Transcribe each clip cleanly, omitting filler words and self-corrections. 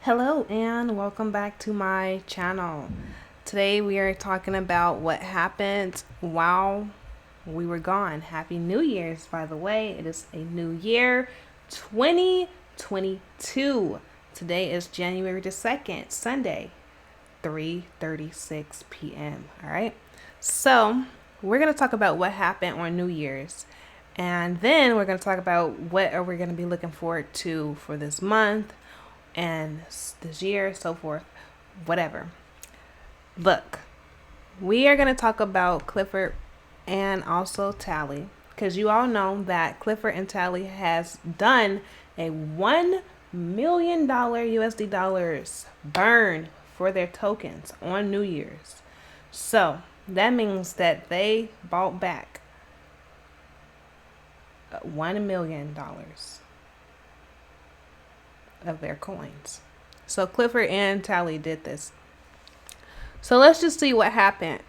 Hello and welcome back to my channel. Today we are talking about what happened while we were gone. Happy New Year's, by the way. It is a new year, 2022. Today is January the 2nd, Sunday, 3:36 p.m. All right. So, we're going to talk about what happened on New Year's. And then we're going to talk about what are we going to be looking forward to for this month and this year, so forth, whatever. Look, we are going to talk about Clifford and also Tali because you all know that Clifford and Tali has done a $1 million USD dollars burn for their tokens on New Year's. So that means that they bought back $1 million of their coins. So Clifford and Tali did this. So let's just see what happened.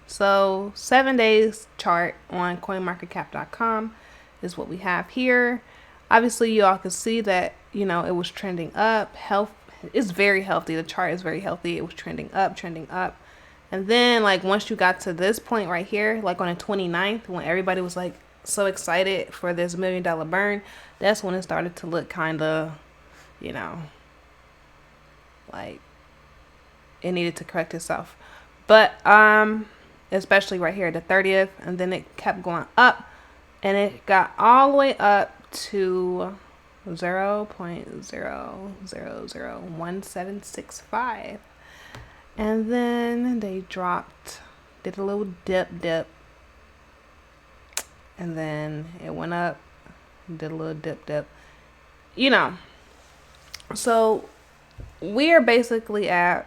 So 7 days chart on coinmarketcap.com is what we have here. Obviously, you all can see that, it was trending up. Health is very healthy. The chart is very healthy. It was trending up, trending up. And then, once you got to this point right here, like on the 29th, when everybody was so excited for this $1 million burn, that's when it started to look kind of, like it needed to correct itself. But especially right here, the 30th, and then it kept going up, and it got all the way up to 0.0001765, and then they dropped, did a little dip, and then it went up, did a little dip. So we are basically at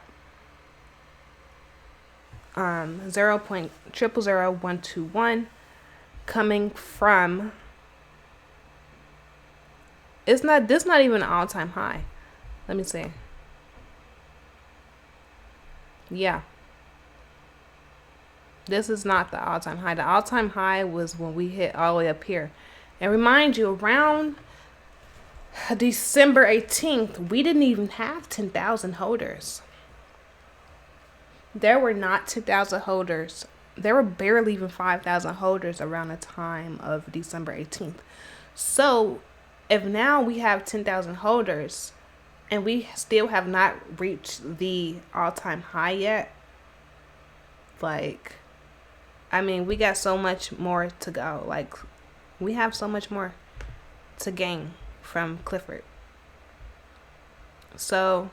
0.000121 coming from, this not even an all-time high. Let me see. Yeah, this is not the all-time high. The all-time high was when we hit all the way up here. And remind you, around December 18th, we didn't even have 10,000 holders. There were not 10,000 holders. There were barely even 5,000 holders around the time of December 18th. So if now we have 10,000 holders and we still have not reached the all-time high yet, we got so much more to go. We have so much more to gain from Clifford. So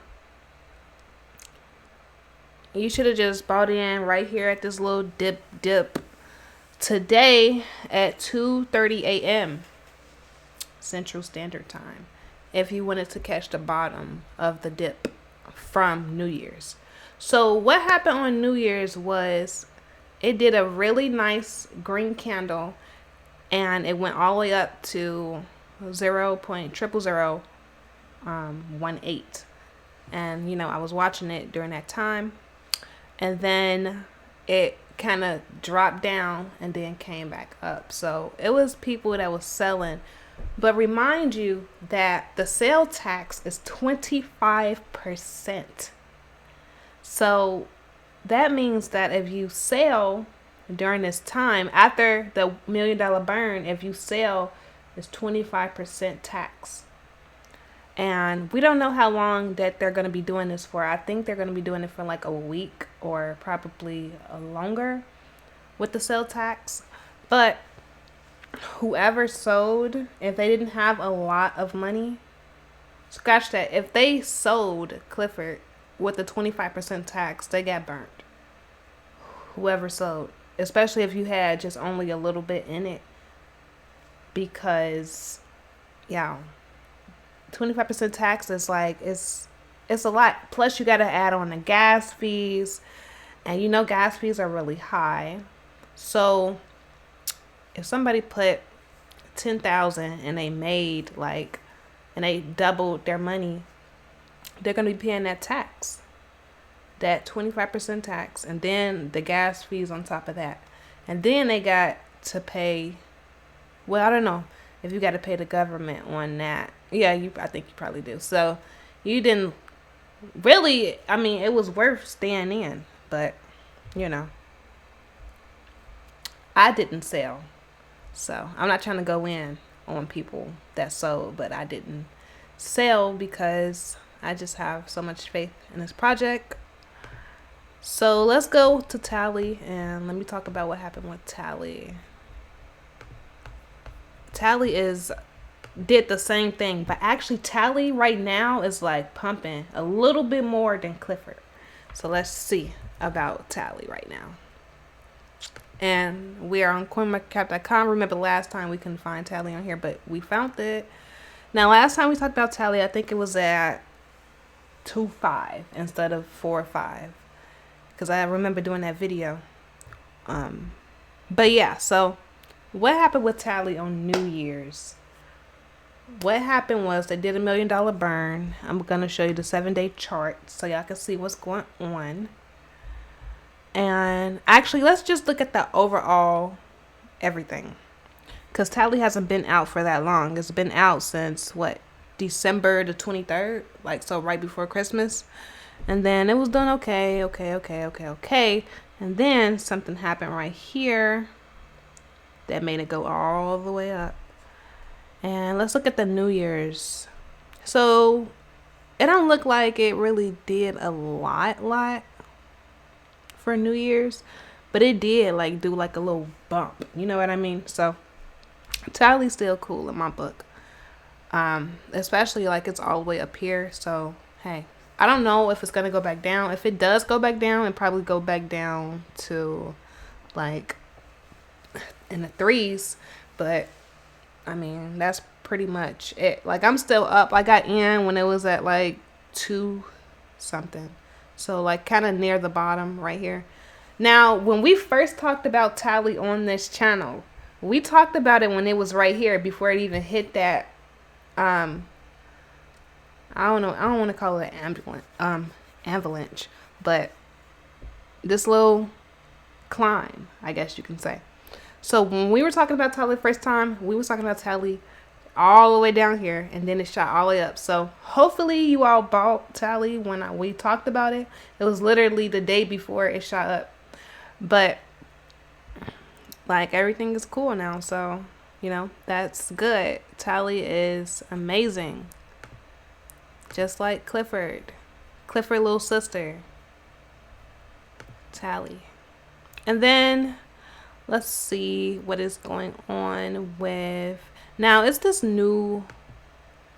you should have just bought in right here at this little dip today at 2:30 a.m. Central Standard Time, if you wanted to catch the bottom of the dip from New Year's. So what happened on New Year's was it did a really nice green candle, and it went all the way up to 0.00018. And I was watching it during that time, and then it kind of dropped down and then came back up. So it was people that was selling. But remind you that the sale tax is 25%. So that means that if you sell during this time, after the $1 million burn, if you sell, it's 25% tax. And we don't know how long that they're going to be doing this for. I think they're going to be doing it for a week or probably longer with the sale tax. But whoever sold, if they didn't have a lot of money, scratch that. If they sold Clifford with the 25% tax, they got burnt. Whoever sold, especially if you had just only a little bit in it, because 25% tax is it's a lot. Plus you got to add on the gas fees, and gas fees are really high. So if somebody put 10,000 and they made and they doubled their money, they're going to be paying that tax, that 25% tax, and then the gas fees on top of that. And then they got to pay, I don't know if you got to pay the government on that, Yeah, I think you probably do. So you didn't really. I mean, it was worth staying in, but you know, I didn't sell. So I'm not trying to go in on people that sold, but I didn't sell because I just have so much faith in this project. So let's go to Tali and let me talk about what happened with Tali. Tali did the same thing, but actually Tali right now is like pumping a little bit more than Clifford. So let's see about Tali right now. And we are on coinmarketcap.com. Remember last time we couldn't find Tali on here, but we found it. Now last time we talked about Tali, I think it was at 2.5 instead of 4.5, because I remember doing that video. But yeah, so what happened with Tali on New Year's? What happened was they did $1 million burn. I'm gonna show you the 7-day chart so y'all can see what's going on. And actually, let's just look at the overall everything, because Tali hasn't been out for that long. It's been out since what, December the 23rd, like so right before Christmas. And then it was done okay, and then something happened right here that made it go all the way up. And let's look at the New Year's. So it don't look like it really did a lot for New Year's, but it did like do like a little bump, you know what I mean? So Tali's still cool in my book, especially like it's all the way up here. So hey, I don't know if it's gonna go back down. If it does go back down, it probably go back down to like in the 3s, but I mean that's pretty much it. Like I'm still up. I got in when it was at like 2 something. So like kind of near the bottom right here. Now, when we first talked about Tali on this channel, we talked about it when it was right here before it even hit that, I don't know, I don't want to call it avalanche, but this little climb, I guess you can say. So when we were talking about Tali the first time, we were talking about Tali all the way down here, and then it shot all the way up. So hopefully you all bought Tali when we talked about it. It was literally the day before it shot up, but like everything is cool now, so you know that's good. Tali is amazing, just like Clifford little sister, Tali. And then let's see what is going on with. Now, it's this new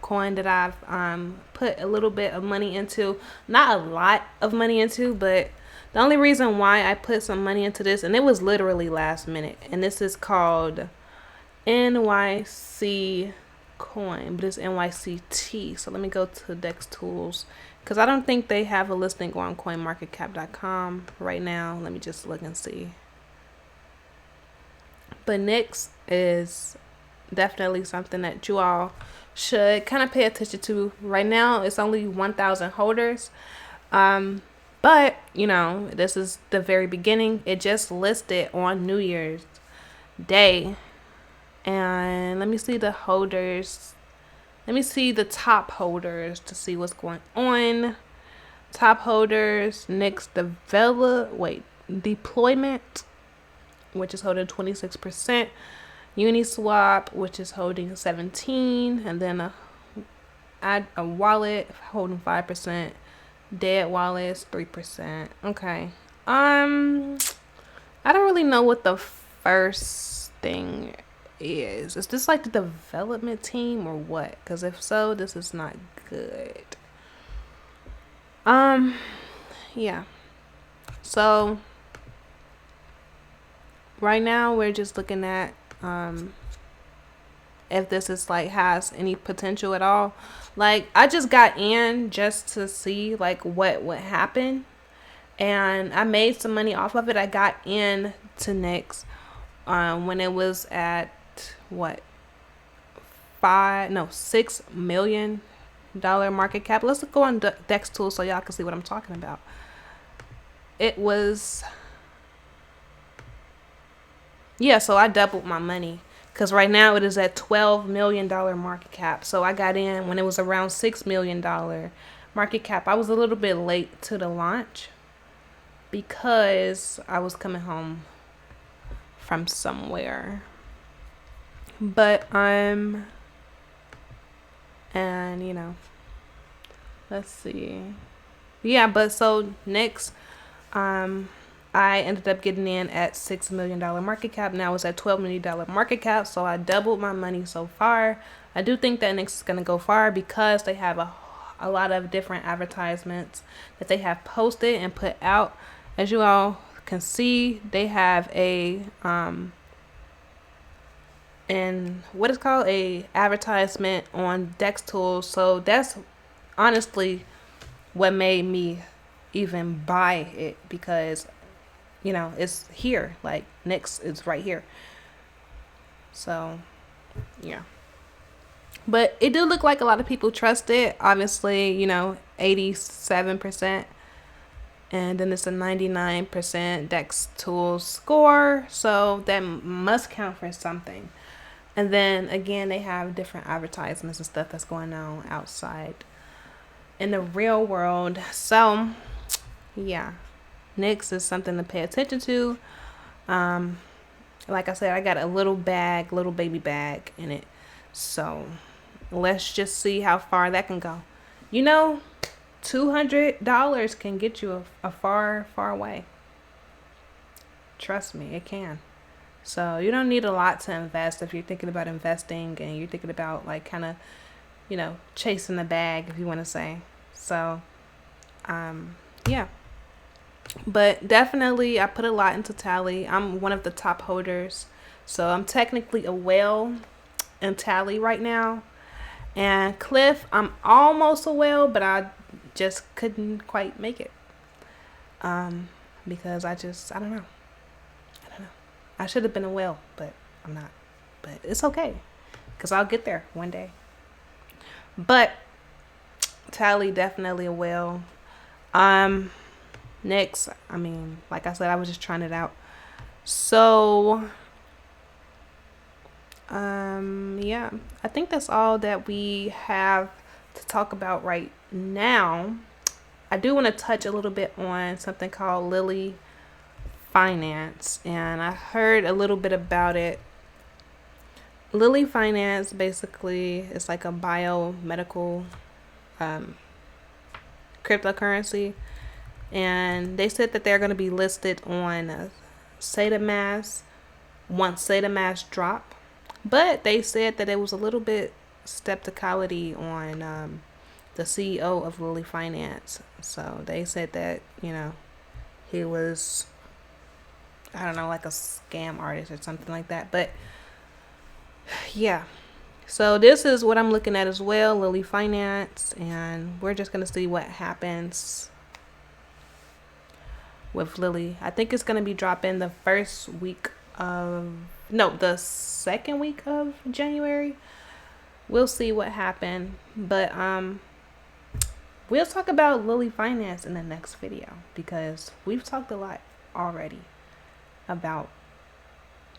coin that I've put a little bit of money into. Not a lot of money into, but the only reason why I put some money into this, and it was literally last minute, and this is called NYC coin, but it's NYCT. So let me go to Dex Tools, because I don't think they have a listing on coinmarketcap.com right now. Let me just look and see. But NYX is definitely something that you all should kind of pay attention to. Right now it's only 1,000 holders, but you know, this is the very beginning. It just listed on New Year's Day, and let me see the holders. Let me see the top holders to see what's going on. Top holders: NYX deployment, which is holding 26%. Uniswap, which is holding 17%, and then a wallet holding 5%. Dead wallets 3%. Okay. I don't really know what the first thing is. Is this like the development team or what? Because if so, this is not good. Yeah. So right now we're just looking at if this is like has any potential at all. Like I just got in just to see like what would happen, and I made some money off of it. I got in to NYX when it was at what, $6 million market cap. Let's go on Dex Tools so y'all can see what I'm talking about. It was, yeah, so I doubled my money, because right now it is at $12 million market cap. So I got in when it was around $6 million market cap. I was a little bit late to the launch because I was coming home from somewhere. But and you know, let's see. Yeah, but so next, I ended up getting in at $6 million market cap. Now it's at $12 million market cap. So I doubled my money so far. I do think that next is going to go far because they have a lot of different advertisements that they have posted and put out. As you all can see, they have and what is called a advertisement on Dex Tools. So that's honestly what made me even buy it, because you know it's here, like Next is right here. So yeah, but it did look like a lot of people trust it. Obviously, you know, 87%, and then it's a 99% Dex Tools score, so that must count for something. And then again, they have different advertisements and stuff that's going on outside in the real world. So yeah, Nyx is something to pay attention to. Like I said, I got a little baby bag in it. So let's just see how far that can go. You know, $200 can get you a far way. Trust me, it can. So you don't need a lot to invest if you're thinking about investing and you're thinking about like kind of, you know, chasing the bag, if you want to say. So, yeah. But definitely I put a lot into Tali. I'm one of the top holders. So I'm technically a whale in Tali right now. And Cliff, I'm almost a whale, but I just couldn't quite make it. Because I don't know. I should have been a whale, but I'm not. But it's okay, because I'll get there one day. But Tali, definitely a whale. Next, I mean, like I said, I was just trying it out. So, yeah, I think that's all that we have to talk about right now. I do want to touch a little bit on something called Lily Finance, and I heard a little bit about it. Lily Finance basically is like a biomedical cryptocurrency, and they said that they're going to be listed on SataMass once SataMass drop, but they said that it was a little bit skepticality on the CEO of Lily Finance. So they said that, you know, he was, I don't know, like a scam artist or something like that. But yeah, so this is what I'm looking at as well, Lily Finance, and we're just gonna see what happens with Lily. I think it's gonna be dropping the second week of January. We'll see what happened, but we'll talk about Lily Finance in the next video, because we've talked a lot already about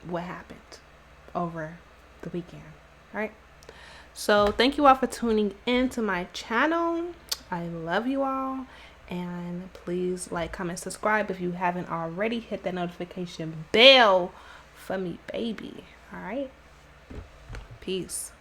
what happened over the weekend. All right, so thank you all for tuning in to my channel. I love you all, and please like, comment, subscribe if you haven't already. Hit that notification bell for me, baby. All right, peace.